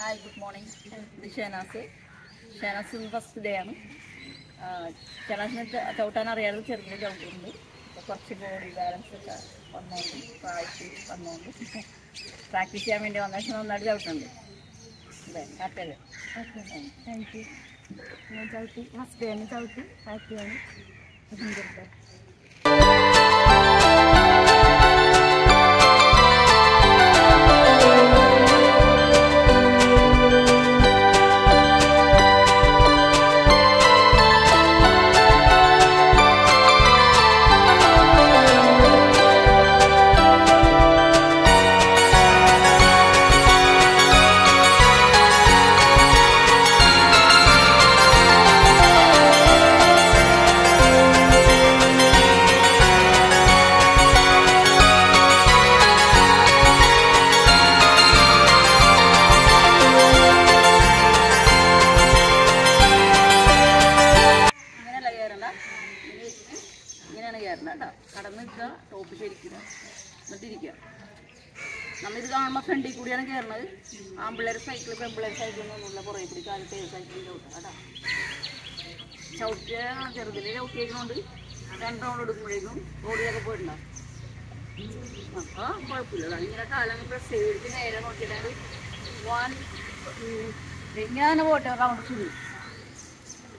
Hi, good morning. This is Shana's first day. Shana's chowtan ariyalu cherine chowtundu. Korchu body balance okka vannundi, practice vannundi. Practice cheyan vendi vannasham nannadu chowtundu. Then happy. Okay, thank you. I chowti first day ani chowti happy ani. Top ശരിക്കുക എന്നിട്ടിരിക്കുക. നമ്മളിത് കാണുമ്പോൾ ഫ്രണ്ടിൽ കൂടിയാണ് കയറുന്നത്. ആമ്പിള്ളേർ cycle പെമ്പിള്ളേർ സൈക്കിളൊന്നുമില്ല, പുറകെ കൂടി കാലത്ത് സൈക്കിളിൽ ചവിട്ടുക കേട്ടോ. ചവിട്ടിയ ചെറുതിൽ ചവിട്ടിയേക്കുന്നുണ്ട് 2 റൗണ്ട് എടുക്കുമ്പോഴേക്കും റോഡിലൊക്കെ പോയിട്ടുണ്ടാവും. അപ്പോൾ കുഴപ്പമില്ല. ഇങ്ങനെ കാലം പ്രസ് ചെയ്തിട്ട് നേരെ നോക്കിയിട്ട് ഇങ്ങനെ പോട്ടെ റൗണ്ട് ചുരുങ്ങി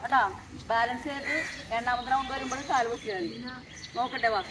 കേട്ടോ. ബാലൻസ് ചെയ്തിട്ട് 2ാമത്തെ റൗണ്ട് വരുമ്പോൾ കാല് വെച്ചാൽ നോക്കട്ടെ വാ.